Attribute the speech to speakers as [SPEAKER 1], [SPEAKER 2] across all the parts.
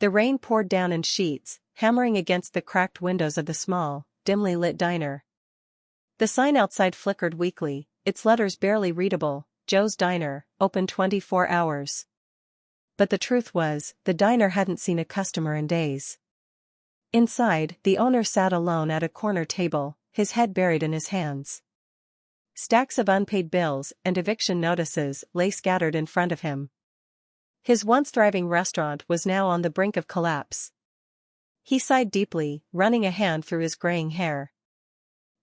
[SPEAKER 1] The rain poured down in sheets, hammering against the cracked windows of the small, dimly lit diner. The sign outside flickered weakly, its letters barely readable: Joe's Diner, open 24 hours. But the truth was, the diner hadn't seen a customer in days. Inside, the owner sat alone at a corner table, his head buried in his hands. Stacks of unpaid bills and eviction notices lay scattered in front of him. His once thriving restaurant was now on the brink of collapse. He sighed deeply, running a hand through his graying hair.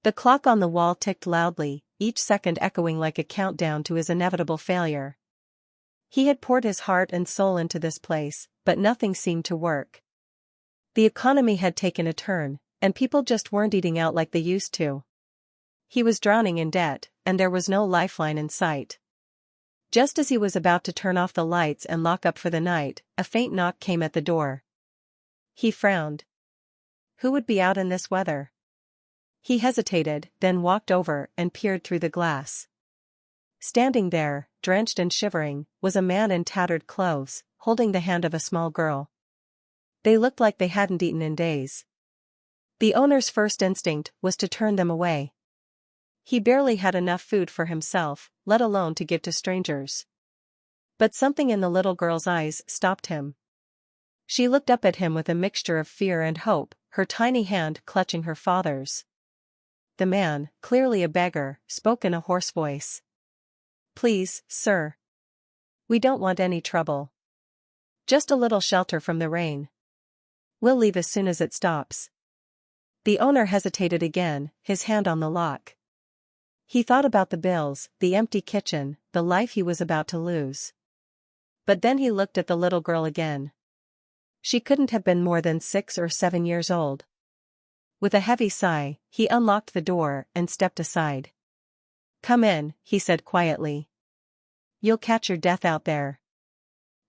[SPEAKER 1] The clock on the wall ticked loudly, each second echoing like a countdown to his inevitable failure. He had poured his heart and soul into this place, but nothing seemed to work. The economy had taken a turn, and people just weren't eating out like they used to. He was drowning in debt, and there was no lifeline in sight. Just as he was about to turn off the lights and lock up for the night, a faint knock came at the door. He frowned. Who would be out in this weather? He hesitated, then walked over and peered through the glass. Standing there, drenched and shivering, was a man in tattered clothes, holding the hand of a small girl. They looked like they hadn't eaten in days. The owner's first instinct was to turn them away. He barely had enough food for himself, let alone to give to strangers. But something in the little girl's eyes stopped him. She looked up at him with a mixture of fear and hope, her tiny hand clutching her father's. The man, clearly a beggar, spoke in a hoarse voice. "Please, sir. We don't want any trouble. Just a little shelter from the rain. We'll leave as soon as it stops." The owner hesitated again, his hand on the lock. He thought about the bills, the empty kitchen, the life he was about to lose. But then he looked at the little girl again. She couldn't have been more than 6 or 7 years old. With a heavy sigh, he unlocked the door and stepped aside. "Come in," he said quietly. "You'll catch your death out there."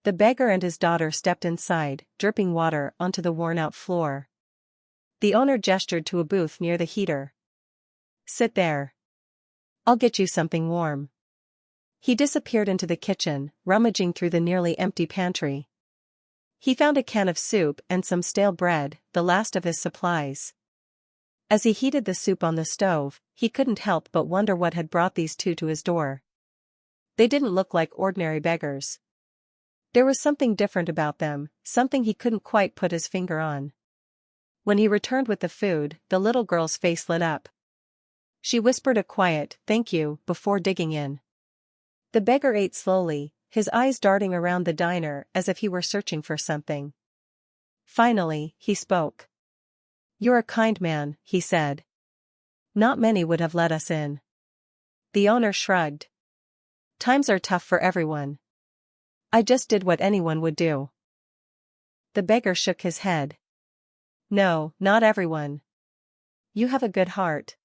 [SPEAKER 1] The beggar and his daughter stepped inside, dripping water onto the worn-out floor. The owner gestured to a booth near the heater. "Sit there. I'll get you something warm." He disappeared into the kitchen, rummaging through the nearly empty pantry. He found a can of soup and some stale bread, the last of his supplies. As he heated the soup on the stove, he couldn't help but wonder what had brought these two to his door. They didn't look like ordinary beggars. There was something different about them, something he couldn't quite put his finger on. When he returned with the food, the little girl's face lit up. She whispered a quiet, "Thank you," before digging in. The beggar ate slowly, his eyes darting around the diner as if he were searching for something. Finally, he spoke. "You're a kind man," he said. "Not many would have let us in." The owner shrugged. "Times are tough for everyone. I just did what anyone would do." The beggar shook his head. "No, not everyone. You have a good heart.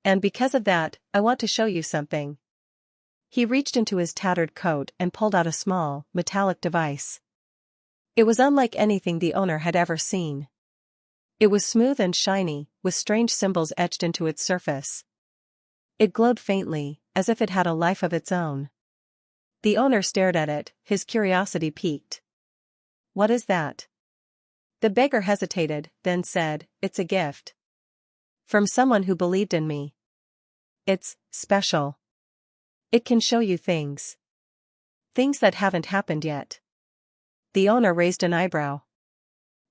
[SPEAKER 1] And because of that, I want to show you something." He reached into his tattered coat and pulled out a small, metallic device. It was unlike anything the owner had ever seen. It was smooth and shiny, with strange symbols etched into its surface. It glowed faintly, as if it had a life of its own. The owner stared at it, his curiosity piqued. "What is that?" The beggar hesitated, then said, "It's a gift. From someone who believed in me. It's special. It can show you things. Things that haven't happened yet." The owner raised an eyebrow.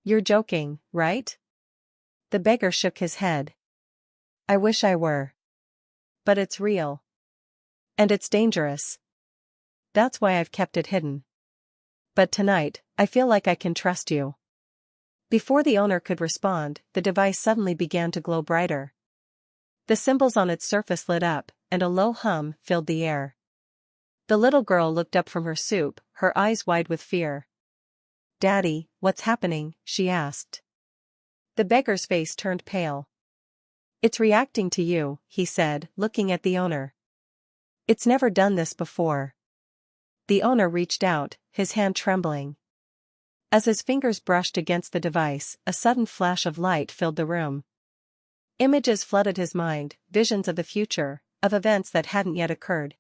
[SPEAKER 1] "You're joking, right?" The beggar shook his head. "I wish I were. But it's real. And it's dangerous. That's why I've kept it hidden. But tonight, I feel like I can trust you." Before the owner could respond, the device suddenly began to glow brighter. The symbols on its surface lit up, and a low hum filled the air. The little girl looked up from her soup, her eyes wide with fear. "Daddy, what's happening?" she asked. The beggar's face turned pale. "It's reacting to you," he said, looking at the owner. "It's never done this before." The owner reached out, his hand trembling. As his fingers brushed against the device, a sudden flash of light filled the room. Images flooded his mind, visions of the future, of events that hadn't yet occurred.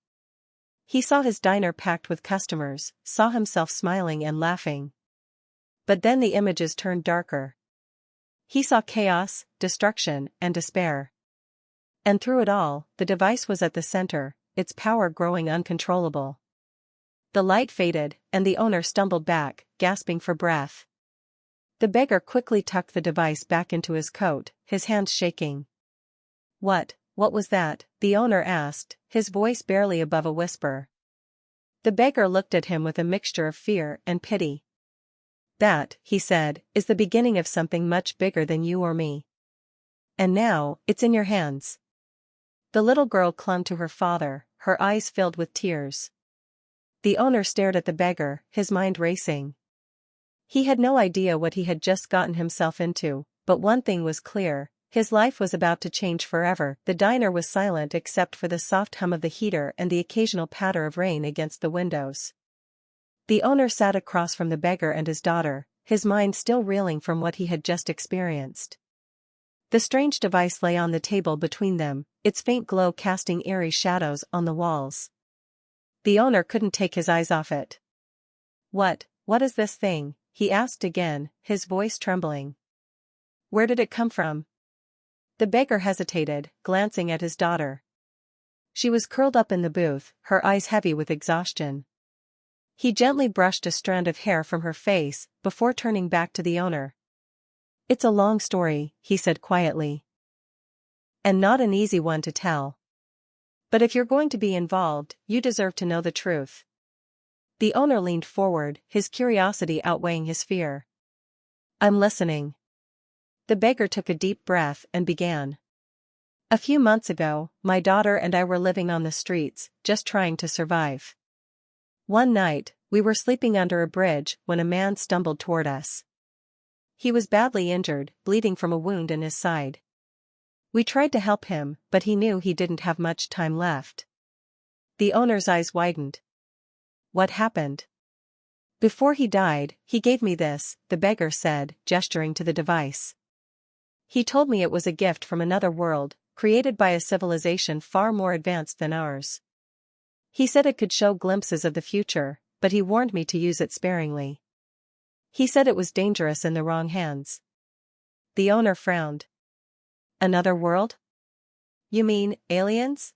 [SPEAKER 1] He saw his diner packed with customers, saw himself smiling and laughing. But then the images turned darker. He saw chaos, destruction, and despair. And through it all, the device was at the center, its power growing uncontrollable. The light faded, and the owner stumbled back, gasping for breath. The beggar quickly tucked the device back into his coat, his hands shaking. What was that?" the owner asked, his voice barely above a whisper. The beggar looked at him with a mixture of fear and pity. "That," he said, "is the beginning of something much bigger than you or me. And now, it's in your hands." The little girl clung to her father, her eyes filled with tears. The owner stared at the beggar, his mind racing. He had no idea what he had just gotten himself into, but one thing was clear. His life was about to change forever. The diner was silent except for the soft hum of the heater and the occasional patter of rain against the windows. The owner sat across from the beggar and his daughter, his mind still reeling from what he had just experienced. The strange device lay on the table between them, its faint glow casting eerie shadows on the walls. The owner couldn't take his eyes off it. What is this thing?" he asked again, his voice trembling. "Where did it come from?" The beggar hesitated, glancing at his daughter. She was curled up in the booth, her eyes heavy with exhaustion. He gently brushed a strand of hair from her face, before turning back to the owner. "It's a long story," he said quietly. "And not an easy one to tell. But if you're going to be involved, you deserve to know the truth." The owner leaned forward, his curiosity outweighing his fear. "I'm listening." The beggar took a deep breath and began. "A few months ago, my daughter and I were living on the streets, just trying to survive. One night, we were sleeping under a bridge when a man stumbled toward us. He was badly injured, bleeding from a wound in his side. We tried to help him, but he knew he didn't have much time left." The owner's eyes widened. "What happened?" "Before he died, he gave me this," the beggar said, gesturing to the device. "He told me it was a gift from another world, created by a civilization far more advanced than ours. He said it could show glimpses of the future, but he warned me to use it sparingly. He said it was dangerous in the wrong hands." The owner frowned. "Another world? You mean, aliens?"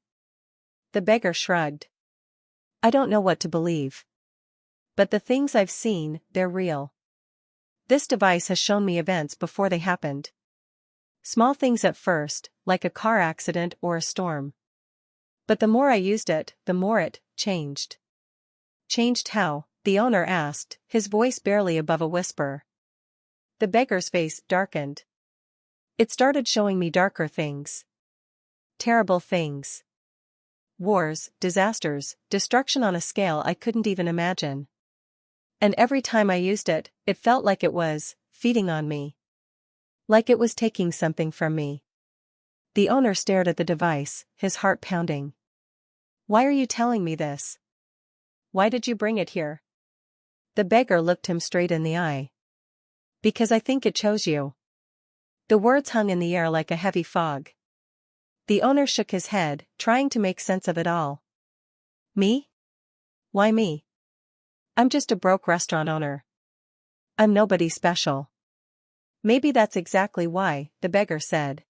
[SPEAKER 1] The beggar shrugged. "I don't know what to believe. But the things I've seen, they're real. This device has shown me events before they happened. Small things at first, like a car accident or a storm. But the more I used it, the more it changed." "Changed how?" the owner asked, his voice barely above a whisper. The beggar's face darkened. "It started showing me darker things. Terrible things. Wars, disasters, destruction on a scale I couldn't even imagine. And every time I used it, it felt like it was feeding on me. Like it was taking something from me." The owner stared at the device, his heart pounding. "Why are you telling me this? Why did you bring it here?" The beggar looked him straight in the eye. "Because I think it chose you." The words hung in the air like a heavy fog. The owner shook his head, trying to make sense of it all. "Me? Why me? I'm just a broke restaurant owner. I'm nobody special." "Maybe that's exactly why," the beggar said.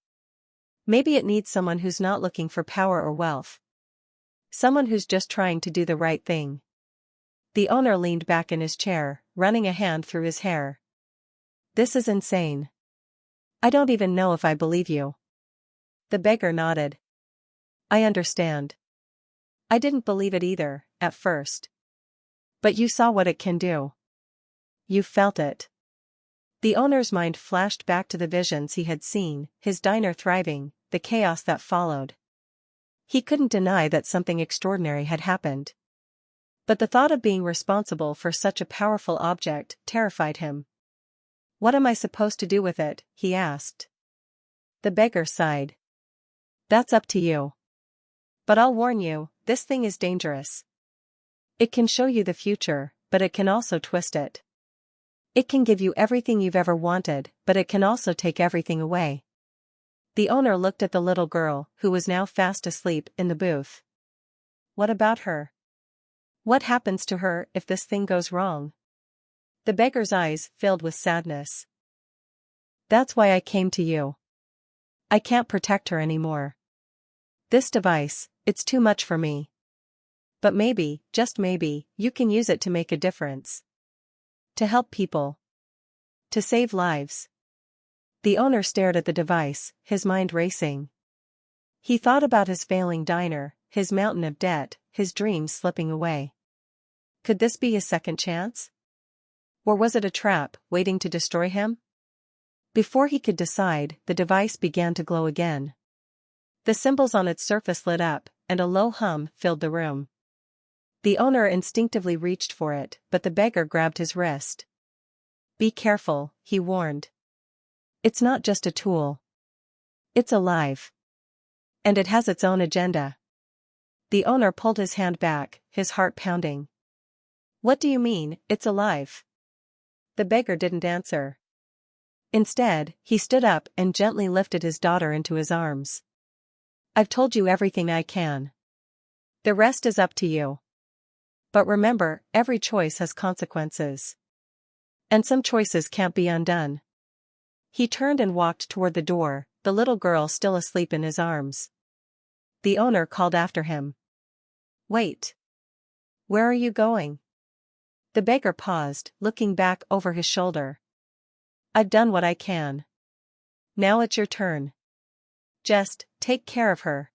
[SPEAKER 1] "Maybe it needs someone who's not looking for power or wealth. Someone who's just trying to do the right thing." The owner leaned back in his chair, running a hand through his hair. "This is insane. I don't even know if I believe you." The beggar nodded. "I understand. I didn't believe it either, at first. But you saw what it can do. You felt it." The owner's mind flashed back to the visions he had seen, his diner thriving, the chaos that followed. He couldn't deny that something extraordinary had happened. But the thought of being responsible for such a powerful object terrified him. "What am I supposed to do with it?" he asked. The beggar sighed. "That's up to you. But I'll warn you, this thing is dangerous. It can show you the future, but it can also twist it. It can give you everything you've ever wanted, but it can also take everything away." The owner looked at the little girl, who was now fast asleep in the booth. "What about her? What happens to her if this thing goes wrong?" The beggar's eyes filled with sadness. That's why I came to you. I can't protect her anymore. This device, it's too much for me. But maybe, just maybe, you can use it to make a difference. To help people. To save lives. The owner stared at the device, his mind racing. He thought about his failing diner, his mountain of debt, his dreams slipping away. Could this be his second chance? Or was it a trap, waiting to destroy him? Before he could decide, the device began to glow again. The symbols on its surface lit up, and a low hum filled the room. The owner instinctively reached for it, but the beggar grabbed his wrist. Be careful, he warned. It's not just a tool. It's alive. And it has its own agenda. The owner pulled his hand back, his heart pounding. What do you mean, it's alive? The beggar didn't answer. Instead, he stood up and gently lifted his daughter into his arms. I've told you everything I can. The rest is up to you. But remember, every choice has consequences. And some choices can't be undone. He turned and walked toward the door, the little girl still asleep in his arms. The owner called after him. Wait. Where are you going? The beggar paused, looking back over his shoulder. I've done what I can. Now it's your turn. Just, take care of her.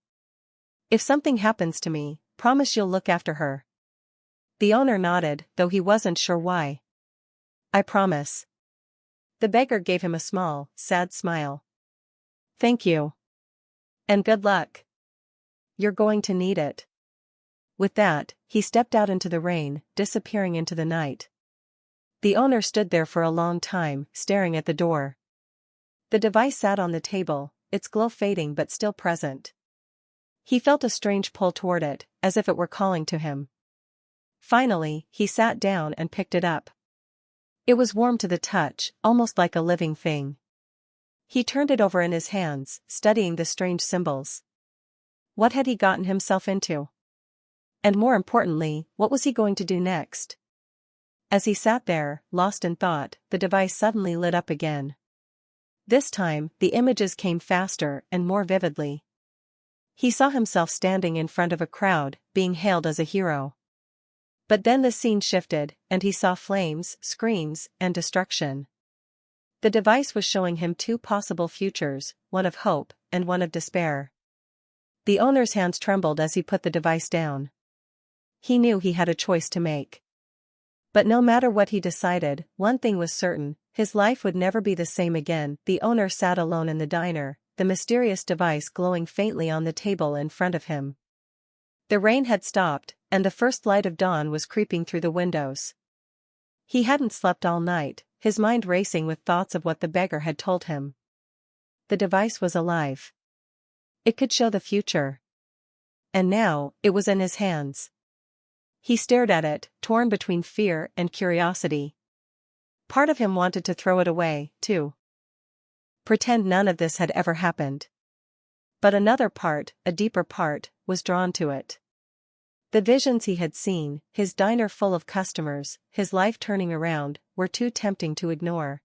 [SPEAKER 1] If something happens to me, promise you'll look after her. The owner nodded, though he wasn't sure why. I promise. The beggar gave him a small, sad smile. Thank you. And good luck. You're going to need it. With that, he stepped out into the rain, disappearing into the night. The owner stood there for a long time, staring at the door. The device sat on the table, its glow fading but still present. He felt a strange pull toward it, as if it were calling to him. Finally, he sat down and picked it up. It was warm to the touch, almost like a living thing. He turned it over in his hands, studying the strange symbols. What had he gotten himself into? And more importantly, what was he going to do next? As he sat there, lost in thought, the device suddenly lit up again. This time, the images came faster and more vividly. He saw himself standing in front of a crowd, being hailed as a hero. But then the scene shifted, and he saw flames, screams, and destruction. The device was showing him two possible futures, one of hope, and one of despair. The owner's hands trembled as he put the device down. He knew he had a choice to make. But no matter what he decided, one thing was certain, his life would never be the same again. The owner sat alone in the diner, the mysterious device glowing faintly on the table in front of him. The rain had stopped, and the first light of dawn was creeping through the windows. He hadn't slept all night, his mind racing with thoughts of what the beggar had told him. The device was alive. It could show the future. And now, it was in his hands. He stared at it, torn between fear and curiosity. Part of him wanted to throw it away, too. Pretend none of this had ever happened. But another part, a deeper part, was drawn to it. The visions he had seen, his diner full of customers, his life turning around, were too tempting to ignore.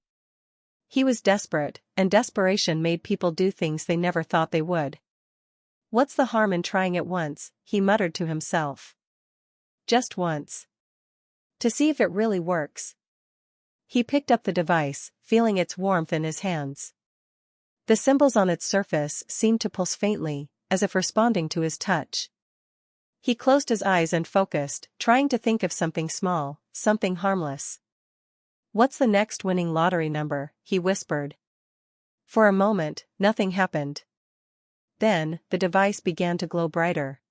[SPEAKER 1] He was desperate, and desperation made people do things they never thought they would. What's the harm in trying it once, he muttered to himself. Just once. To see if it really works. He picked up the device, feeling its warmth in his hands. The symbols on its surface seemed to pulse faintly, as if responding to his touch. He closed his eyes and focused, trying to think of something small, something harmless. What's the next winning lottery number? He whispered. For a moment, nothing happened. Then, the device began to glow brighter.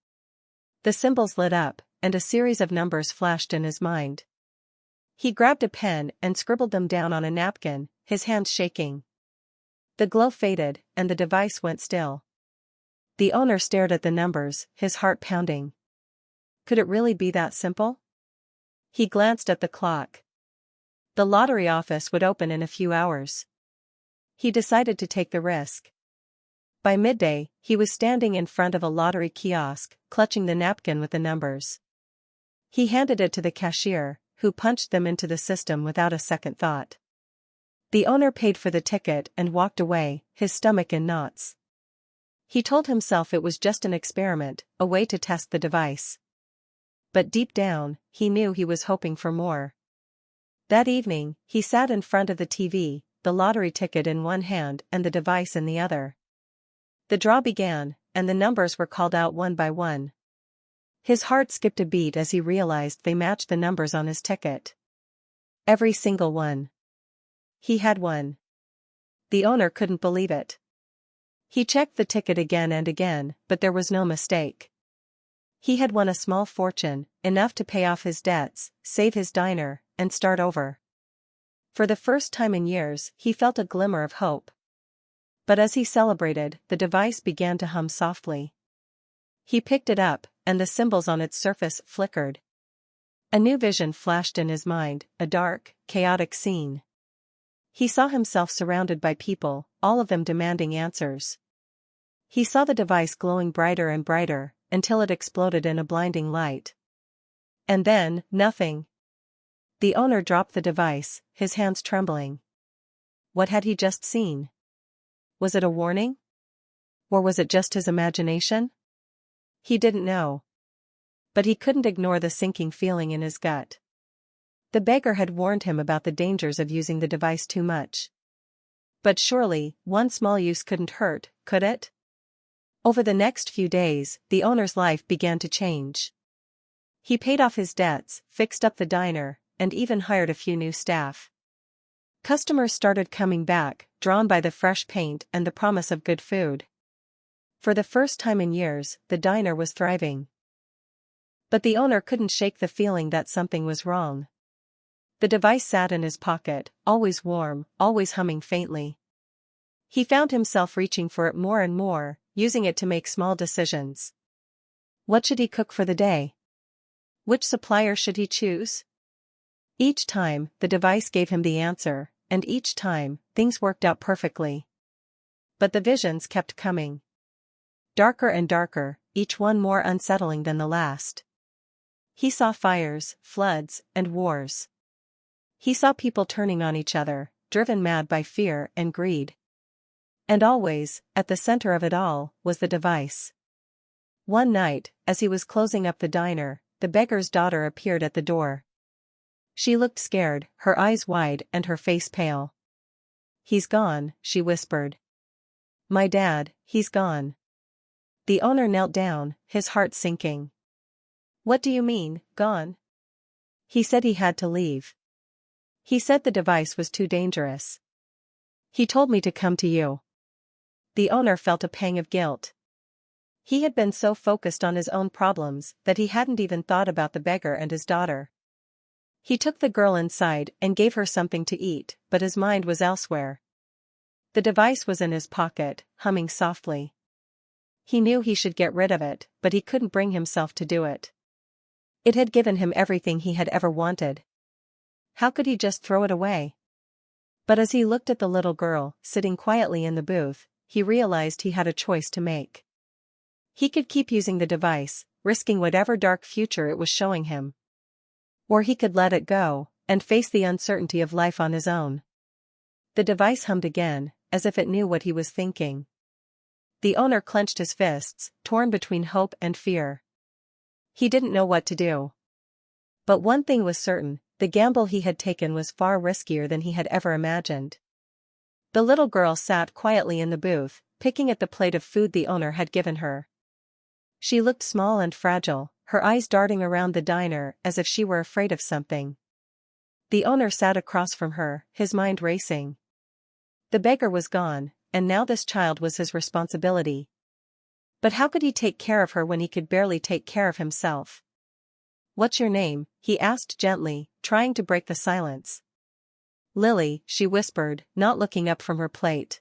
[SPEAKER 1] The symbols lit up, and a series of numbers flashed in his mind. He grabbed a pen and scribbled them down on a napkin, his hands shaking. The glow faded, and the device went still. The owner stared at the numbers, his heart pounding. Could it really be that simple? He glanced at the clock. The lottery office would open in a few hours. He decided to take the risk. By midday, he was standing in front of a lottery kiosk, clutching the napkin with the numbers. He handed it to the cashier, who punched them into the system without a second thought. The owner paid for the ticket and walked away, his stomach in knots. He told himself it was just an experiment, a way to test the device. But deep down, he knew he was hoping for more. That evening, he sat in front of the TV, the lottery ticket in one hand and the device in the other. The draw began, and the numbers were called out one by one. His heart skipped a beat as he realized they matched the numbers on his ticket. Every single one. He had won. The owner couldn't believe it. He checked the ticket again and again, but there was no mistake. He had won a small fortune, enough to pay off his debts, save his diner, and start over. For the first time in years, he felt a glimmer of hope. But as he celebrated, the device began to hum softly. He picked it up, and the symbols on its surface flickered. A new vision flashed in his mind, a dark, chaotic scene. He saw himself surrounded by people, all of them demanding answers. He saw the device glowing brighter and brighter, until it exploded in a blinding light. And then, nothing. The owner dropped the device, his hands trembling. What had he just seen? Was it a warning? Or was it just his imagination? He didn't know. But he couldn't ignore the sinking feeling in his gut. The beggar had warned him about the dangers of using the device too much. But surely, one small use couldn't hurt, could it? Over the next few days, the owner's life began to change. He paid off his debts, fixed up the diner, and even hired a few new staff. Customers started coming back, drawn by the fresh paint and the promise of good food. For the first time in years, the diner was thriving. But the owner couldn't shake the feeling that something was wrong. The device sat in his pocket, always warm, always humming faintly. He found himself reaching for it more and more, using it to make small decisions. What should he cook for the day? Which supplier should he choose? Each time, the device gave him the answer, and each time, things worked out perfectly. But the visions kept coming. Darker and darker, each one more unsettling than the last. He saw fires, floods, and wars. He saw people turning on each other, driven mad by fear and greed. And always, at the center of it all, was the device. One night, as he was closing up the diner, the beggar's daughter appeared at the door. She looked scared, her eyes wide and her face pale. "He's gone," she whispered. "My dad, he's gone." The owner knelt down, his heart sinking. "What do you mean, gone?" "He said he had to leave. He said the device was too dangerous. He told me to come to you." The owner felt a pang of guilt. He had been so focused on his own problems that he hadn't even thought about the beggar and his daughter. He took the girl inside and gave her something to eat, but his mind was elsewhere. The device was in his pocket, humming softly. He knew he should get rid of it, but he couldn't bring himself to do it. It had given him everything he had ever wanted. How could he just throw it away? But as he looked at the little girl, sitting quietly in the booth, he realized he had a choice to make. He could keep using the device, risking whatever dark future it was showing him. Or he could let it go, and face the uncertainty of life on his own. The device hummed again, as if it knew what he was thinking. The owner clenched his fists, torn between hope and fear. He didn't know what to do. But one thing was certain, the gamble he had taken was far riskier than he had ever imagined. The little girl sat quietly in the booth, picking at the plate of food the owner had given her. She looked small and fragile, her eyes darting around the diner as if she were afraid of something. The owner sat across from her, his mind racing. The beggar was gone, and now this child was his responsibility. But how could he take care of her when he could barely take care of himself? "What's your name?" he asked gently, trying to break the silence. "Lily," she whispered, not looking up from her plate.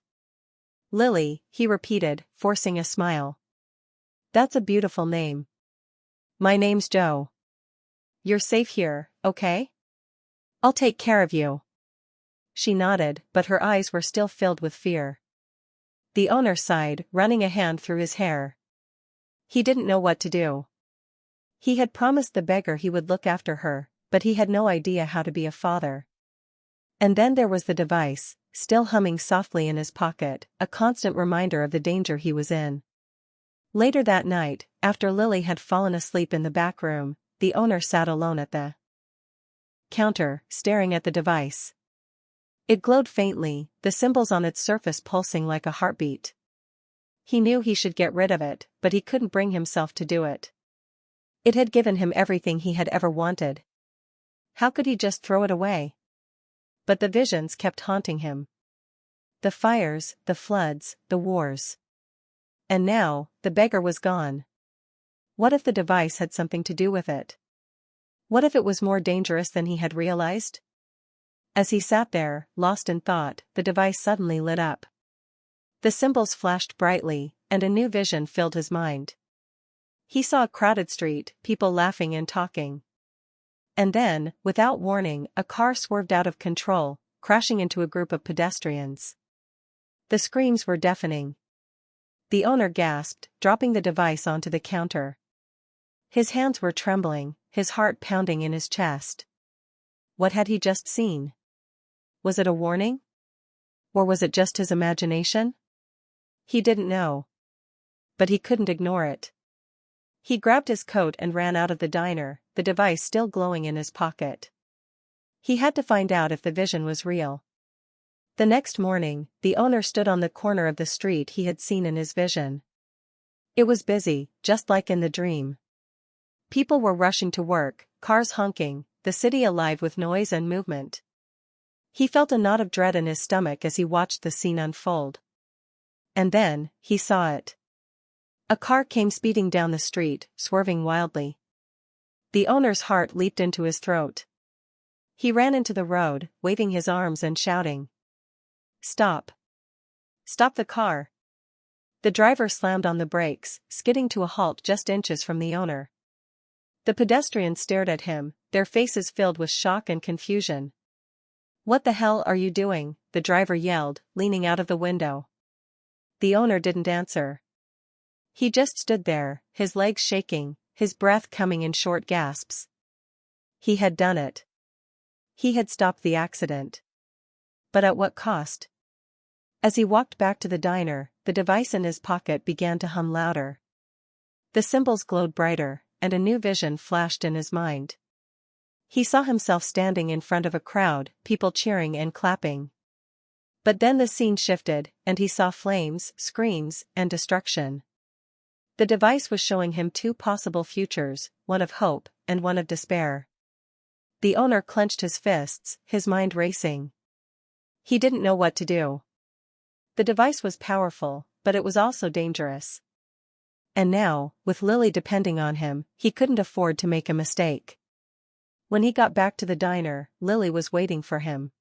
[SPEAKER 1] "Lily," he repeated, forcing a smile. "That's a beautiful name." "My name's Joe." "You're safe here, okay? I'll take care of you." She nodded, but her eyes were still filled with fear. The owner sighed, running a hand through his hair. He didn't know what to do. He had promised the beggar he would look after her, but he had no idea how to be a father. And then there was the device, still humming softly in his pocket, a constant reminder of the danger he was in. Later that night, after Lily had fallen asleep in the back room, the owner sat alone at the counter, staring at the device. It glowed faintly, the symbols on its surface pulsing like a heartbeat. He knew he should get rid of it, but he couldn't bring himself to do it. It had given him everything he had ever wanted. How could he just throw it away? But the visions kept haunting him. The fires, the floods, the wars. And now, the beggar was gone. What if the device had something to do with it? What if it was more dangerous than he had realized? As he sat there, lost in thought, the device suddenly lit up. The symbols flashed brightly, and a new vision filled his mind. He saw a crowded street, people laughing and talking. And then, without warning, a car swerved out of control, crashing into a group of pedestrians. The screams were deafening. The owner gasped, dropping the device onto the counter. His hands were trembling, his heart pounding in his chest. What had he just seen? Was it a warning? Or was it just his imagination? He didn't know. But he couldn't ignore it. He grabbed his coat and ran out of the diner, the device still glowing in his pocket. He had to find out if the vision was real. The next morning, the owner stood on the corner of the street he had seen in his vision. It was busy, just like in the dream. People were rushing to work, cars honking, the city alive with noise and movement. He felt a knot of dread in his stomach as he watched the scene unfold. And then, he saw it. A car came speeding down the street, swerving wildly. The owner's heart leaped into his throat. He ran into the road, waving his arms and shouting. "Stop! Stop the car!" The driver slammed on the brakes, skidding to a halt just inches from the owner. The pedestrians stared at him, their faces filled with shock and confusion. "What the hell are you doing?" the driver yelled, leaning out of the window. The owner didn't answer. He just stood there, his legs shaking, his breath coming in short gasps. He had done it. He had stopped the accident. But at what cost? As he walked back to the diner, the device in his pocket began to hum louder. The symbols glowed brighter, and a new vision flashed in his mind. He saw himself standing in front of a crowd, people cheering and clapping. But then the scene shifted, and he saw flames, screams, and destruction. The device was showing him two possible futures, one of hope, and one of despair. The owner clenched his fists, his mind racing. He didn't know what to do. The device was powerful, but it was also dangerous. And now, with Lily depending on him, he couldn't afford to make a mistake. When he got back to the diner, Lily was waiting for him.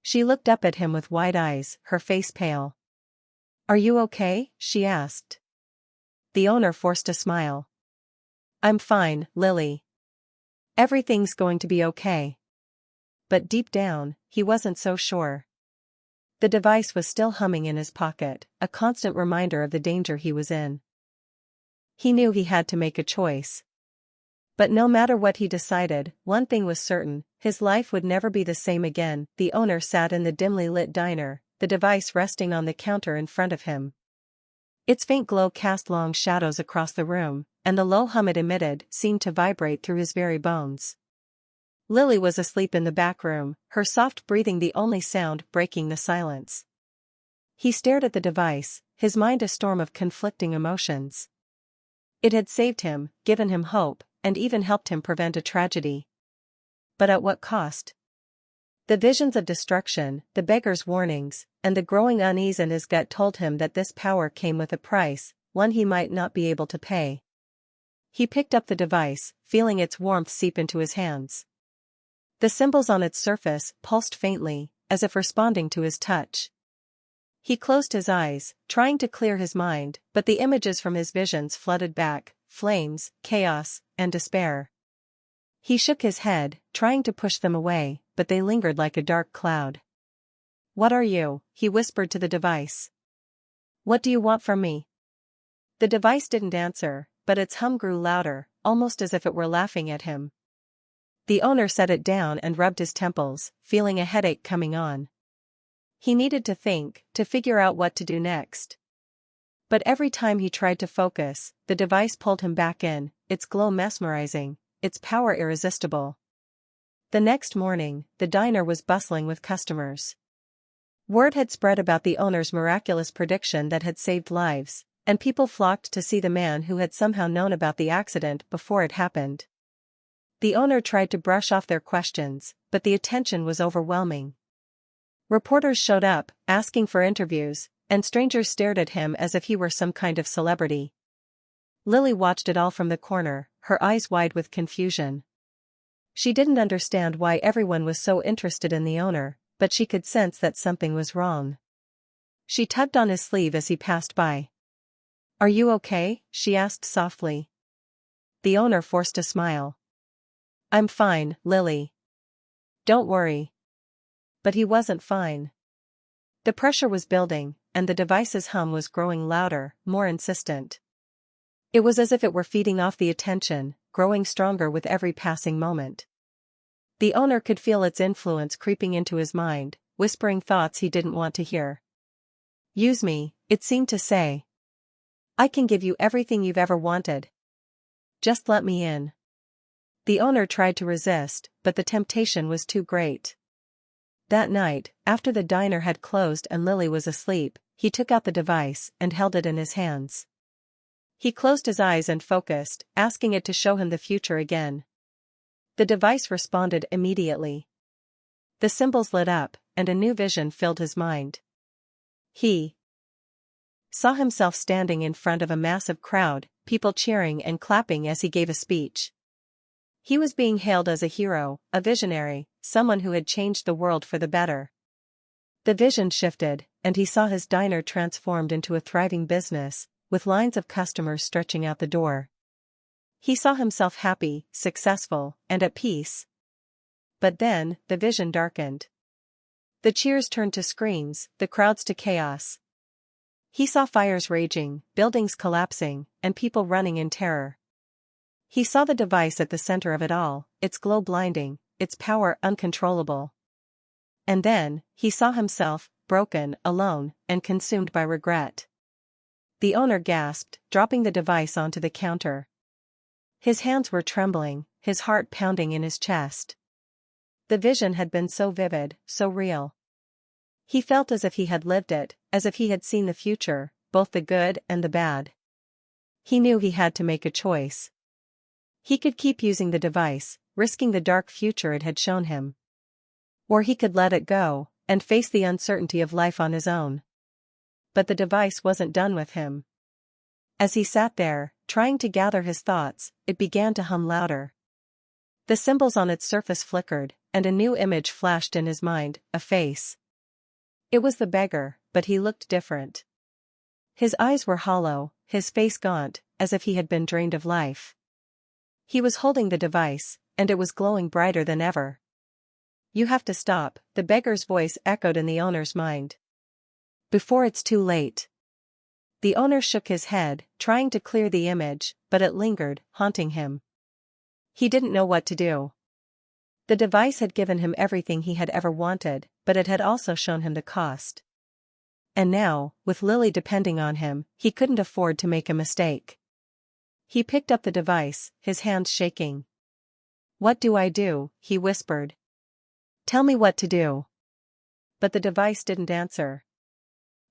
[SPEAKER 1] She looked up at him with wide eyes, her face pale. "Are you okay?" she asked. The owner forced a smile. "I'm fine, Lily. Everything's going to be okay." But deep down, he wasn't so sure. The device was still humming in his pocket, a constant reminder of the danger he was in. He knew he had to make a choice. But no matter what he decided, one thing was certain, his life would never be the same again. The owner sat in the dimly lit diner, the device resting on the counter in front of him. Its faint glow cast long shadows across the room, and the low hum it emitted seemed to vibrate through his very bones. Lily was asleep in the back room, her soft breathing the only sound breaking the silence. He stared at the device, his mind a storm of conflicting emotions. It had saved him, given him hope, and even helped him prevent a tragedy. But at what cost? The visions of destruction, the beggar's warnings, and the growing unease in his gut told him that this power came with a price, one he might not be able to pay. He picked up the device, feeling its warmth seep into his hands. The symbols on its surface pulsed faintly, as if responding to his touch. He closed his eyes, trying to clear his mind, but the images from his visions flooded back, flames, chaos, and despair. He shook his head, trying to push them away, but they lingered like a dark cloud. "What are you?" he whispered to the device. "What do you want from me?" The device didn't answer, but its hum grew louder, almost as if it were laughing at him. The owner set it down and rubbed his temples, feeling a headache coming on. He needed to think, to figure out what to do next. But every time he tried to focus, the device pulled him back in, its glow mesmerizing, its power irresistible. The next morning, the diner was bustling with customers. Word had spread about the owner's miraculous prediction that had saved lives, and people flocked to see the man who had somehow known about the accident before it happened. The owner tried to brush off their questions, but the attention was overwhelming. Reporters showed up, asking for interviews, and strangers stared at him as if he were some kind of celebrity. Lily watched it all from the corner, her eyes wide with confusion. She didn't understand why everyone was so interested in the owner, but she could sense that something was wrong. She tugged on his sleeve as he passed by. "Are you okay?" she asked softly. The owner forced a smile. "I'm fine, Lily. Don't worry." But he wasn't fine. The pressure was building, and the device's hum was growing louder, more insistent. It was as if it were feeding off the attention, growing stronger with every passing moment. The owner could feel its influence creeping into his mind, whispering thoughts he didn't want to hear. "Use me," it seemed to say. "I can give you everything you've ever wanted. Just let me in." The owner tried to resist, but the temptation was too great. That night, after the diner had closed and Lily was asleep, he took out the device and held it in his hands. He closed his eyes and focused, asking it to show him the future again. The device responded immediately. The symbols lit up, and a new vision filled his mind. He saw himself standing in front of a massive crowd, people cheering and clapping as he gave a speech. He was being hailed as a hero, a visionary, someone who had changed the world for the better. The vision shifted, and he saw his diner transformed into a thriving business, with lines of customers stretching out the door. He saw himself happy, successful, and at peace. But then, the vision darkened. The cheers turned to screams, the crowds to chaos. He saw fires raging, buildings collapsing, and people running in terror. He saw the device at the center of it all, its glow blinding, its power uncontrollable. And then, he saw himself, broken, alone, and consumed by regret. The owner gasped, dropping the device onto the counter. His hands were trembling, his heart pounding in his chest. The vision had been so vivid, so real. He felt as if he had lived it, as if he had seen the future, both the good and the bad. He knew he had to make a choice. He could keep using the device, risking the dark future it had shown him. Or he could let it go, and face the uncertainty of life on his own. But the device wasn't done with him. As he sat there, trying to gather his thoughts, it began to hum louder. The symbols on its surface flickered, and a new image flashed in his mind, a face. It was the beggar, but he looked different. His eyes were hollow, his face gaunt, as if he had been drained of life. He was holding the device, and it was glowing brighter than ever. "You have to stop," the beggar's voice echoed in the owner's mind. "Before it's too late." The owner shook his head, trying to clear the image, but it lingered, haunting him. He didn't know what to do. The device had given him everything he had ever wanted, but it had also shown him the cost. And now, with Lily depending on him, he couldn't afford to make a mistake. He picked up the device, his hands shaking. "What do I do?" he whispered. "Tell me what to do." But the device didn't answer.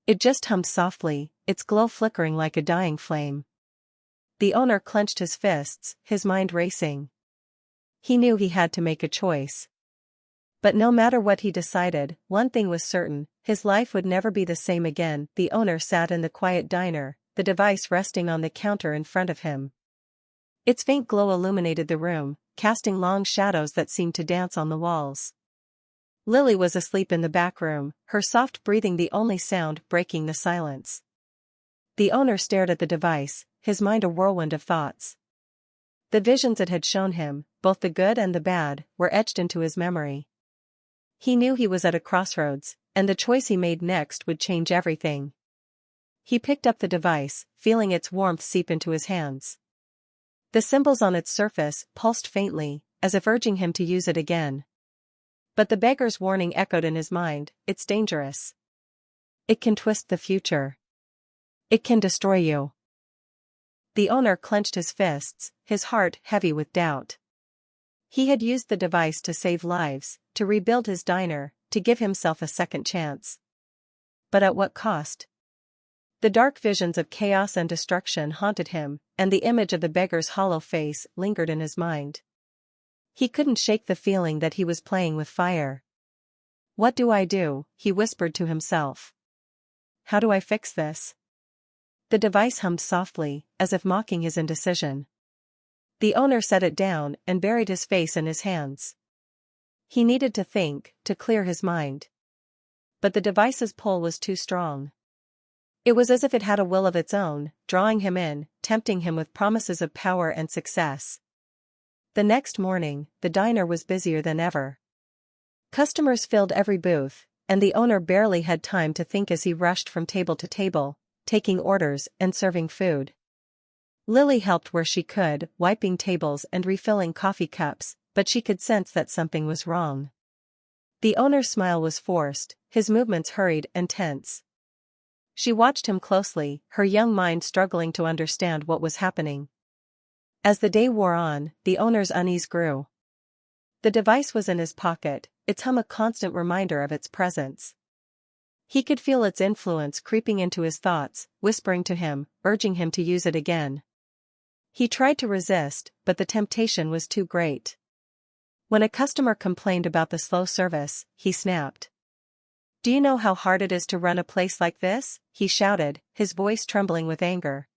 [SPEAKER 1] It just hummed softly, its glow flickering like a dying flame. The owner clenched his fists, his mind racing. He knew he had to make a choice. But no matter what he decided, one thing was certain, his life would never be the same again. The owner sat in the quiet diner, the device resting on the counter in front of him. Its faint glow illuminated the room, casting long shadows that seemed to dance on the walls. Lily was asleep in the back room, her soft breathing the only sound breaking the silence. The owner stared at the device, his mind a whirlwind of thoughts. The visions it had shown him, both the good and the bad, were etched into his memory. He knew he was at a crossroads, and the choice he made next would change everything. He picked up the device, feeling its warmth seep into his hands. The symbols on its surface pulsed faintly, as if urging him to use it again. But the beggar's warning echoed in his mind, "It's dangerous. It can twist the future. It can destroy you." The owner clenched his fists, his heart heavy with doubt. He had used the device to save lives, to rebuild his diner, to give himself a second chance. But at what cost? The dark visions of chaos and destruction haunted him, and the image of the beggar's hollow face lingered in his mind. He couldn't shake the feeling that he was playing with fire. "What do I do?" he whispered to himself. "How do I fix this?" The device hummed softly, as if mocking his indecision. The owner set it down and buried his face in his hands. He needed to think, to clear his mind. But the device's pull was too strong. It was as if it had a will of its own, drawing him in, tempting him with promises of power and success. The next morning, the diner was busier than ever. Customers filled every booth, and the owner barely had time to think as he rushed from table to table, taking orders and serving food. Lily helped where she could, wiping tables and refilling coffee cups, but she could sense that something was wrong. The owner's smile was forced, his movements hurried and tense. She watched him closely, her young mind struggling to understand what was happening. As the day wore on, the owner's unease grew. The device was in his pocket, its hum a constant reminder of its presence. He could feel its influence creeping into his thoughts, whispering to him, urging him to use it again. He tried to resist, but the temptation was too great. When a customer complained about the slow service, he snapped. "Do you know how hard it is to run a place like this?" he shouted, his voice trembling with anger.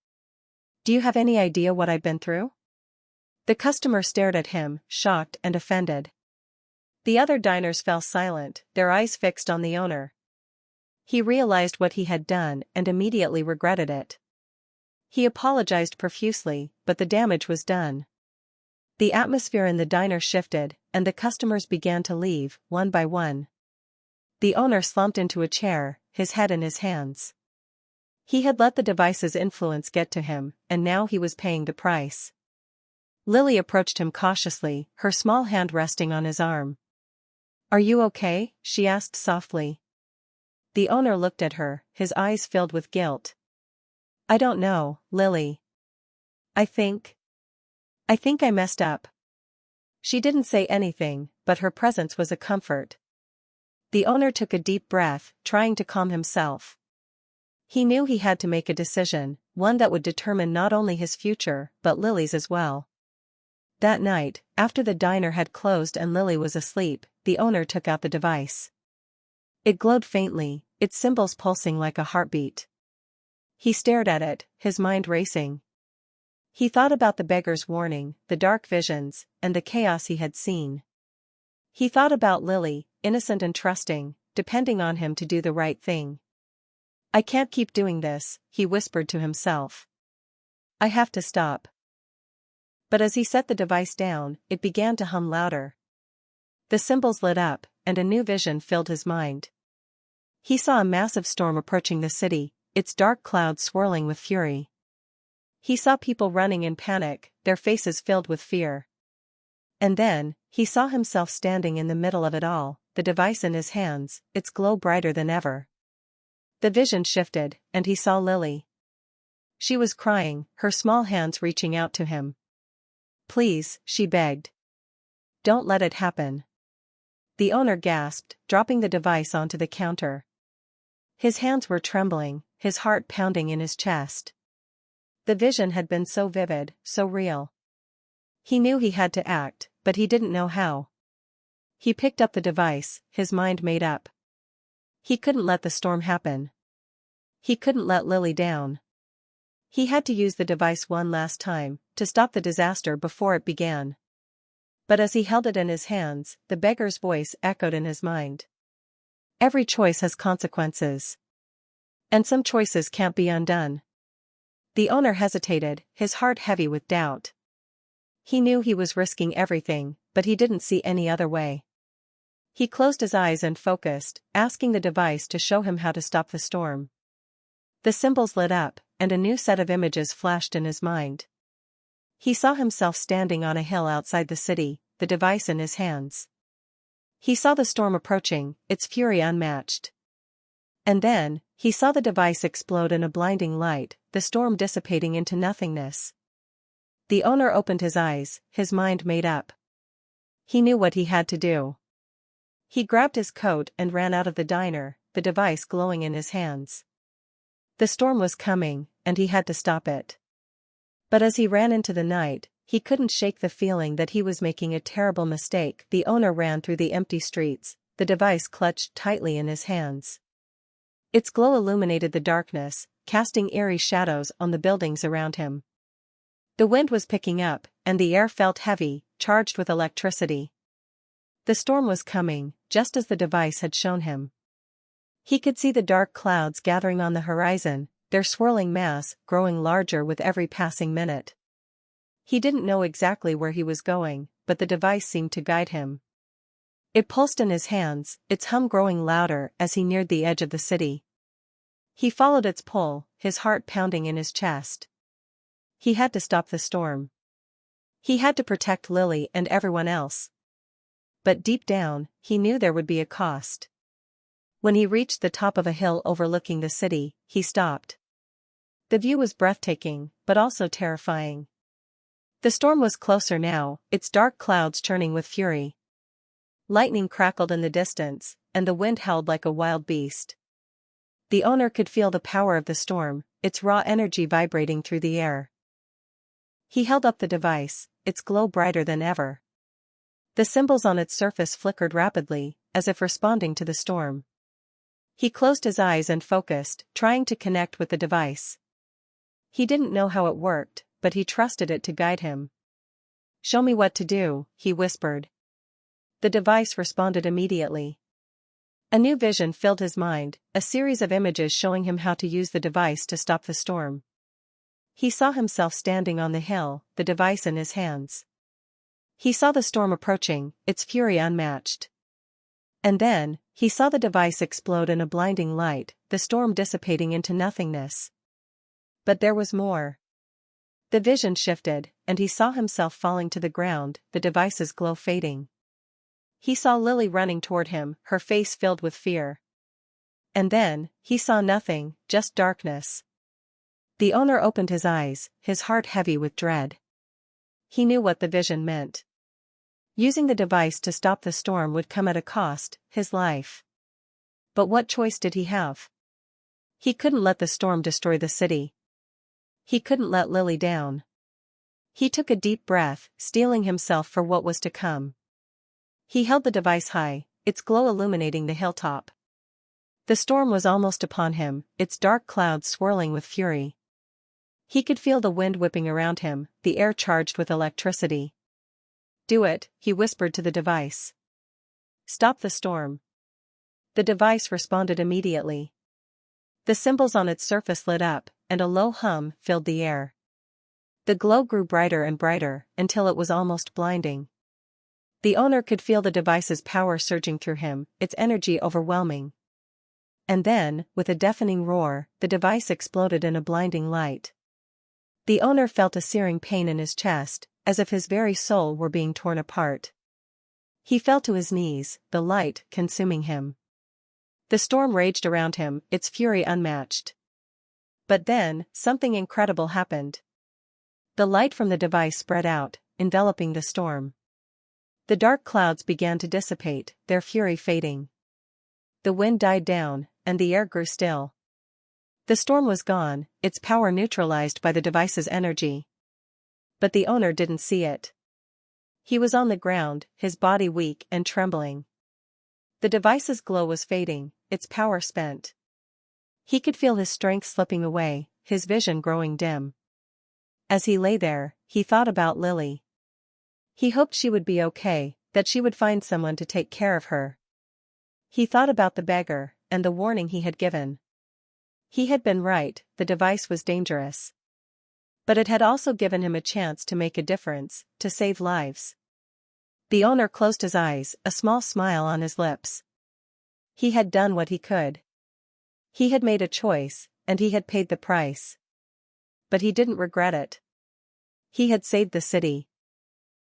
[SPEAKER 1] "Do you have any idea what I've been through?" The customer stared at him, shocked and offended. The other diners fell silent, their eyes fixed on the owner. He realized what he had done and immediately regretted it. He apologized profusely, but the damage was done. The atmosphere in the diner shifted, and the customers began to leave, one by one. The owner slumped into a chair, his head in his hands. He had let the device's influence get to him, and now he was paying the price. Lily approached him cautiously, her small hand resting on his arm. "Are you okay?" she asked softly. The owner looked at her, his eyes filled with guilt. "I don't know, Lily. I think I messed up." She didn't say anything, but her presence was a comfort. The owner took a deep breath, trying to calm himself. He knew he had to make a decision, one that would determine not only his future, but Lily's as well. That night, after the diner had closed and Lily was asleep, the owner took out the device. It glowed faintly, its symbols pulsing like a heartbeat. He stared at it, his mind racing. He thought about the beggar's warning, the dark visions, and the chaos he had seen. He thought about Lily, innocent and trusting, depending on him to do the right thing. "I can't keep doing this," he whispered to himself. "I have to stop." But as he set the device down, it began to hum louder. The symbols lit up, and a new vision filled his mind. He saw a massive storm approaching the city, its dark clouds swirling with fury. He saw people running in panic, their faces filled with fear. And then, he saw himself standing in the middle of it all, the device in his hands, its glow brighter than ever. The vision shifted, and he saw Lily. She was crying, her small hands reaching out to him. "Please," she begged. "Don't let it happen." The owner gasped, dropping the device onto the counter. His hands were trembling, his heart pounding in his chest. The vision had been so vivid, so real. He knew he had to act, but he didn't know how. He picked up the device, his mind made up. He couldn't let the storm happen. He couldn't let Lily down. He had to use the device one last time, to stop the disaster before it began. But as he held it in his hands, the beggar's voice echoed in his mind. "Every choice has consequences. And some choices can't be undone." The owner hesitated, his heart heavy with doubt. He knew he was risking everything, but he didn't see any other way. He closed his eyes and focused, asking the device to show him how to stop the storm. The symbols lit up, and a new set of images flashed in his mind. He saw himself standing on a hill outside the city, the device in his hands. He saw the storm approaching, its fury unmatched. And then, he saw the device explode in a blinding light, the storm dissipating into nothingness. The owner opened his eyes, his mind made up. He knew what he had to do. He grabbed his coat and ran out of the diner, the device glowing in his hands. The storm was coming, and he had to stop it. But as he ran into the night, he couldn't shake the feeling that he was making a terrible mistake. The owner ran through the empty streets, the device clutched tightly in his hands. Its glow illuminated the darkness, casting eerie shadows on the buildings around him. The wind was picking up, and the air felt heavy, charged with electricity. The storm was coming, just as the device had shown him. He could see the dark clouds gathering on the horizon, their swirling mass growing larger with every passing minute. He didn't know exactly where he was going, but the device seemed to guide him. It pulsed in his hands, its hum growing louder as he neared the edge of the city. He followed its pull, his heart pounding in his chest. He had to stop the storm. He had to protect Lily and everyone else. But deep down, he knew there would be a cost. When he reached the top of a hill overlooking the city, he stopped. The view was breathtaking, but also terrifying. The storm was closer now, its dark clouds churning with fury. Lightning crackled in the distance, and the wind howled like a wild beast. The owner could feel the power of the storm, its raw energy vibrating through the air. He held up the device, its glow brighter than ever. The symbols on its surface flickered rapidly, as if responding to the storm. He closed his eyes and focused, trying to connect with the device. He didn't know how it worked, but he trusted it to guide him. "Show me what to do," he whispered. The device responded immediately. A new vision filled his mind, a series of images showing him how to use the device to stop the storm. He saw himself standing on the hill, the device in his hands. He saw the storm approaching, its fury unmatched. And then, he saw the device explode in a blinding light, the storm dissipating into nothingness. But there was more. The vision shifted, and he saw himself falling to the ground, the device's glow fading. He saw Lily running toward him, her face filled with fear. And then, he saw nothing, just darkness. The owner opened his eyes, his heart heavy with dread. He knew what the vision meant. Using the device to stop the storm would come at a cost, his life. But what choice did he have? He couldn't let the storm destroy the city. He couldn't let Lily down. He took a deep breath, steeling himself for what was to come. He held the device high, its glow illuminating the hilltop. The storm was almost upon him, its dark clouds swirling with fury. He could feel the wind whipping around him, the air charged with electricity. "Do it," he whispered to the device. "Stop the storm." The device responded immediately. The symbols on its surface lit up, and a low hum filled the air. The glow grew brighter and brighter, until it was almost blinding. The owner could feel the device's power surging through him, its energy overwhelming. And then, with a deafening roar, the device exploded in a blinding light. The owner felt a searing pain in his chest, as if his very soul were being torn apart. He fell to his knees, the light consuming him. The storm raged around him, its fury unmatched. But then, something incredible happened. The light from the device spread out, enveloping the storm. The dark clouds began to dissipate, their fury fading. The wind died down, and the air grew still. The storm was gone, its power neutralized by the device's energy. But the owner didn't see it. He was on the ground, his body weak and trembling. The device's glow was fading, its power spent. He could feel his strength slipping away, his vision growing dim. As he lay there, he thought about Lily. He hoped she would be okay, that she would find someone to take care of her. He thought about the beggar, and the warning he had given. He had been right, the device was dangerous. But it had also given him a chance to make a difference, to save lives. The owner closed his eyes, a small smile on his lips. He had done what he could. He had made a choice, and he had paid the price. But he didn't regret it. He had saved the city.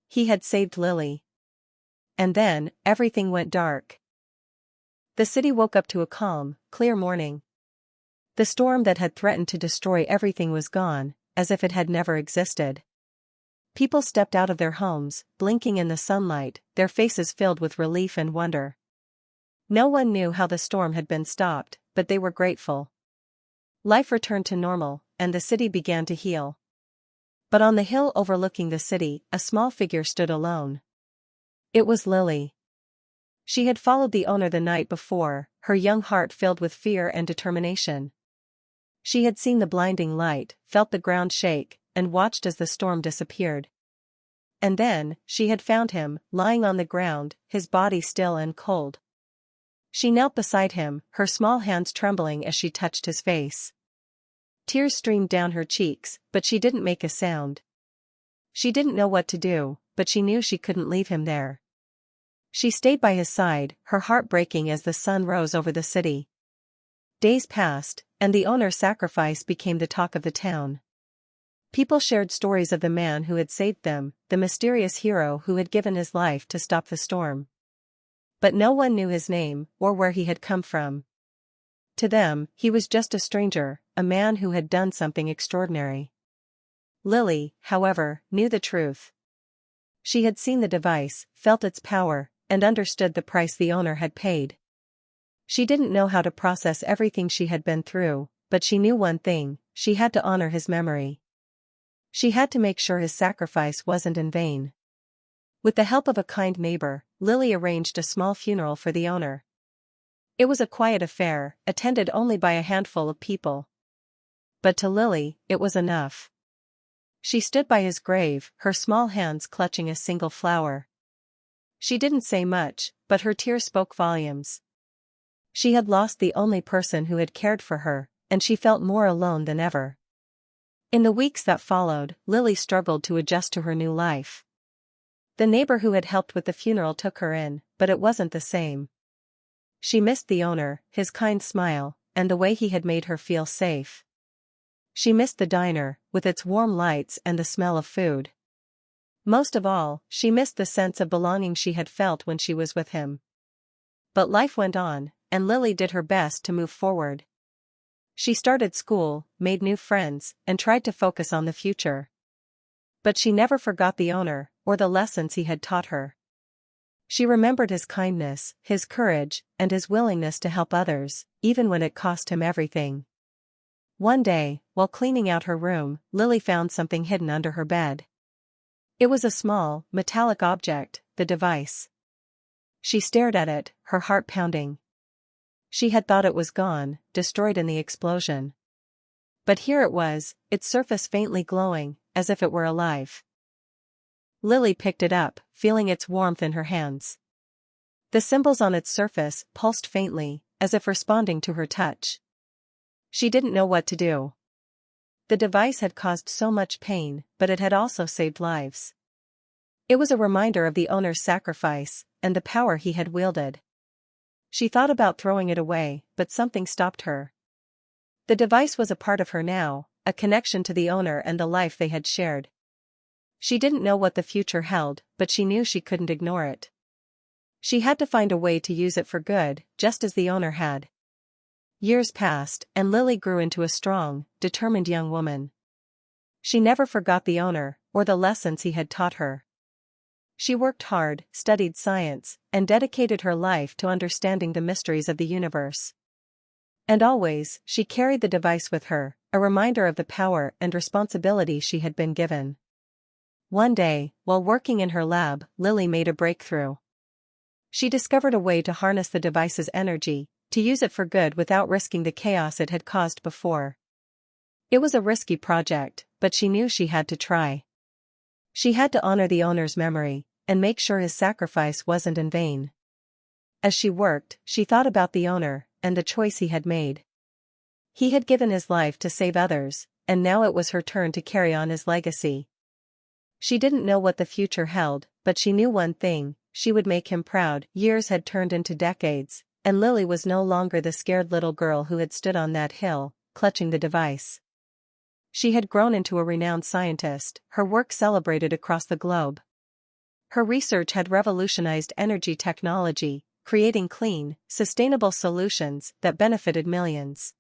[SPEAKER 1] He had saved Lily. and then, everything went dark. The city woke up to a calm, clear morning. The storm that had threatened to destroy everything was gone, as if it had never existed. People stepped out of their homes, blinking in the sunlight, their faces filled with relief and wonder. No one knew how the storm had been stopped, but they were grateful. Life returned to normal, and the city began to heal. But on the hill overlooking the city, a small figure stood alone. It was Lily. She had followed the owner the night before, her young heart filled with fear and determination. She had seen the blinding light, felt the ground shake, and watched as the storm disappeared. And then, she had found him, lying on the ground, his body still and cold. She knelt beside him, her small hands trembling as she touched his face. Tears streamed down her cheeks, but she didn't make a sound. She didn't know what to do, but she knew she couldn't leave him there. She stayed by his side, her heart breaking as the sun rose over the city. Days passed, and the owner's sacrifice became the talk of the town. People shared stories of the man who had saved them, the mysterious hero who had given his life to stop the storm. But no one knew his name, or where he had come from. To them, he was just a stranger, a man who had done something extraordinary. Lily, however, knew the truth. She had seen the device, felt its power, and understood the price the owner had paid. She didn't know how to process everything she had been through, but she knew one thing: she had to honor his memory. She had to make sure his sacrifice wasn't in vain. With the help of a kind neighbor, Lily arranged a small funeral for the owner. It was a quiet affair, attended only by a handful of people. But to Lily, it was enough. She stood by his grave, her small hands clutching a single flower. She didn't say much, but her tears spoke volumes. She had lost the only person who had cared for her, and she felt more alone than ever. In the weeks that followed, Lily struggled to adjust to her new life. The neighbor who had helped with the funeral took her in, but it wasn't the same. She missed the owner, his kind smile, and the way he had made her feel safe. She missed the diner, with its warm lights and the smell of food. Most of all, she missed the sense of belonging she had felt when she was with him. But life went on, and Lily did her best to move forward. She started school, made new friends, and tried to focus on the future. But she never forgot the owner, or the lessons he had taught her. She remembered his kindness, his courage, and his willingness to help others, even when it cost him everything. One day, while cleaning out her room, Lily found something hidden under her bed. It was a small, metallic object, the device. She stared at it, her heart pounding. She had thought it was gone, destroyed in the explosion. But here it was, its surface faintly glowing, as if it were alive. Lily picked it up, feeling its warmth in her hands. The symbols on its surface pulsed faintly, as if responding to her touch. She didn't know what to do. The device had caused so much pain, but it had also saved lives. It was a reminder of the owner's sacrifice, and the power he had wielded. She thought about throwing it away, but something stopped her. The device was a part of her now, a connection to the owner and the life they had shared. She didn't know what the future held, but she knew she couldn't ignore it. She had to find a way to use it for good, just as the owner had. Years passed, and Lily grew into a strong, determined young woman. She never forgot the owner, or the lessons he had taught her. She worked hard, studied science, and dedicated her life to understanding the mysteries of the universe. And always, she carried the device with her, a reminder of the power and responsibility she had been given. One day, while working in her lab, Lily made a breakthrough. She discovered a way to harness the device's energy, to use it for good without risking the chaos it had caused before. It was a risky project, but she knew she had to try. She had to honor the owner's memory, and make sure his sacrifice wasn't in vain. As she worked, she thought about the owner, and the choice he had made. He had given his life to save others, and now it was her turn to carry on his legacy. She didn't know what the future held, but she knew one thing: she would make him proud. Years had turned into decades, and Lily was no longer the scared little girl who had stood on that hill, clutching the device. She had grown into a renowned scientist, her work celebrated across the globe. Her research had revolutionized energy technology, creating clean, sustainable solutions that benefited millions.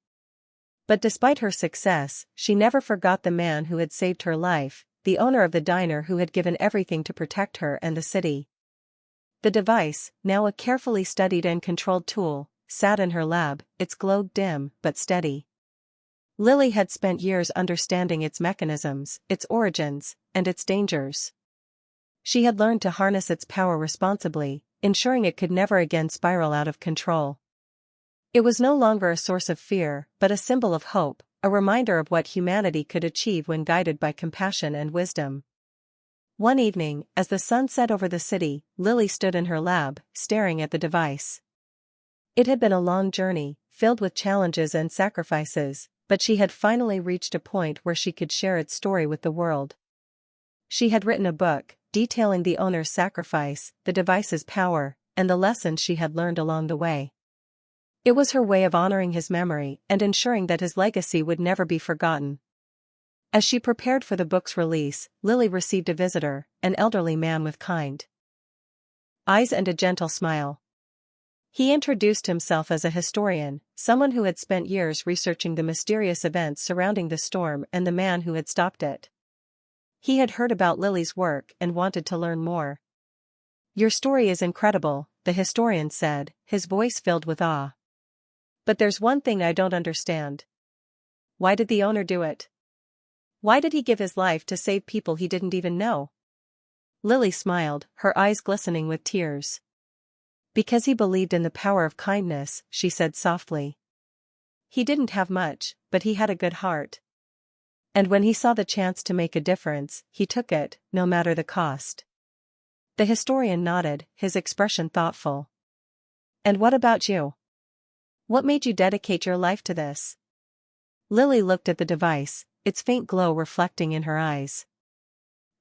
[SPEAKER 1] But despite her success, she never forgot the man who had saved her life, the owner of the diner who had given everything to protect her and the city. The device, now a carefully studied and controlled tool, sat in her lab, its glow dim but steady. Lily had spent years understanding its mechanisms, its origins, and its dangers. She had learned to harness its power responsibly, ensuring it could never again spiral out of control. It was no longer a source of fear, but a symbol of hope, a reminder of what humanity could achieve when guided by compassion and wisdom. One evening, as the sun set over the city, Lily stood in her lab, staring at the device. It had been a long journey, filled with challenges and sacrifices, but she had finally reached a point where she could share its story with the world. She had written a book, detailing the owner's sacrifice, the device's power, and the lessons she had learned along the way. It was her way of honoring his memory and ensuring that his legacy would never be forgotten. As she prepared for the book's release, Lily received a visitor, an elderly man with kind eyes and a gentle smile. He introduced himself as a historian, someone who had spent years researching the mysterious events surrounding the storm and the man who had stopped it. He had heard about Lily's work and wanted to learn more. "Your story is incredible," the historian said, his voice filled with awe. "But there's one thing I don't understand. Why did the owner do it? Why did he give his life to save people he didn't even know?" Lily smiled, her eyes glistening with tears. "Because he believed in the power of kindness," she said softly. "He didn't have much, but he had a good heart. And when he saw the chance to make a difference, he took it, no matter the cost." The historian nodded, his expression thoughtful. "And what about you? What made you dedicate your life to this?" Lily looked at the device, its faint glow reflecting in her eyes.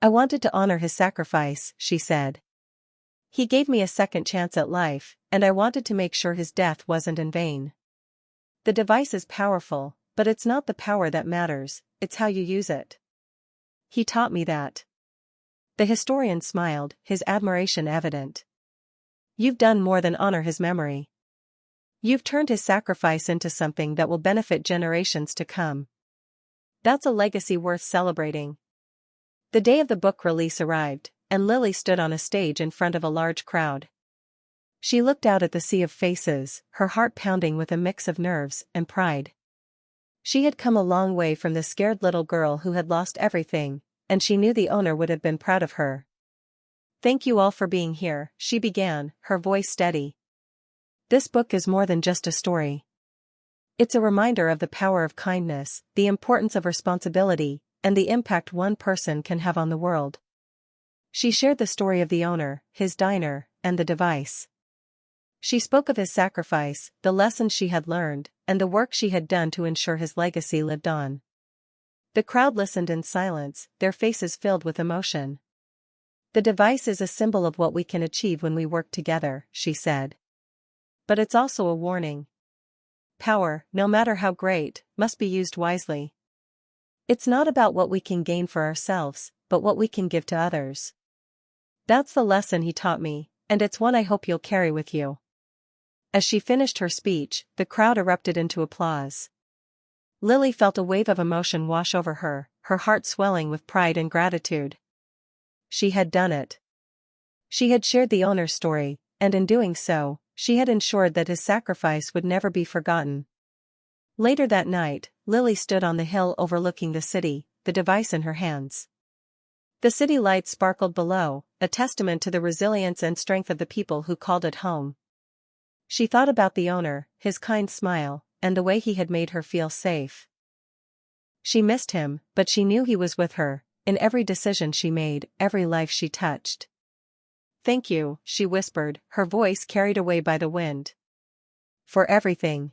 [SPEAKER 1] "I wanted to honor his sacrifice," she said. "He gave me a second chance at life, and I wanted to make sure his death wasn't in vain. The device is powerful, but it's not the power that matters, it's how you use it. He taught me that." The historian smiled, his admiration evident. "You've done more than honor his memory. You've turned his sacrifice into something that will benefit generations to come. That's a legacy worth celebrating." The day of the book release arrived, and Lily stood on a stage in front of a large crowd. She looked out at the sea of faces, her heart pounding with a mix of nerves and pride. She had come a long way from the scared little girl who had lost everything, and she knew the owner would have been proud of her. "Thank you all for being here," she began, her voice steady. "This book is more than just a story. It's a reminder of the power of kindness, the importance of responsibility, and the impact one person can have on the world." She shared the story of the owner, his diner, and the device. She spoke of his sacrifice, the lessons she had learned, and the work she had done to ensure his legacy lived on. The crowd listened in silence, their faces filled with emotion. "The device is a symbol of what we can achieve when we work together," she said. "But it's also a warning. Power, no matter how great, must be used wisely. It's not about what we can gain for ourselves, but what we can give to others. That's the lesson he taught me, and it's one I hope you'll carry with you." As she finished her speech, the crowd erupted into applause. Lily felt a wave of emotion wash over her, her heart swelling with pride and gratitude. She had done it. She had shared the owner's story, and in doing so, she had ensured that his sacrifice would never be forgotten. Later that night, Lily stood on the hill overlooking the city, the device in her hands. The city lights sparkled below, a testament to the resilience and strength of the people who called it home. She thought about the owner, his kind smile, and the way he had made her feel safe. She missed him, but she knew he was with her, in every decision she made, every life she touched. "Thank you," she whispered, her voice carried away by the wind. "For everything."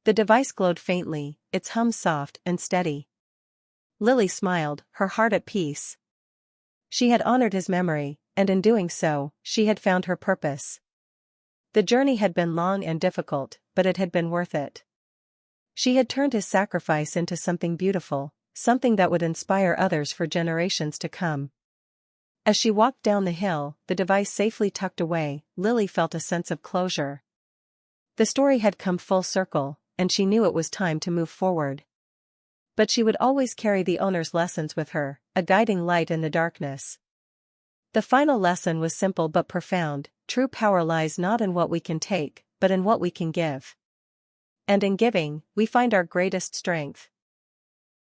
[SPEAKER 1] The device glowed faintly, its hum soft and steady. Lily smiled, her heart at peace. She had honored his memory, and in doing so, she had found her purpose. The journey had been long and difficult, but it had been worth it. She had turned his sacrifice into something beautiful, something that would inspire others for generations to come. As she walked down the hill, the device safely tucked away, Lily felt a sense of closure. The story had come full circle, and she knew it was time to move forward. But she would always carry the owner's lessons with her, a guiding light in the darkness. The final lesson was simple but profound: true power lies not in what we can take, but in what we can give. And in giving, we find our greatest strength.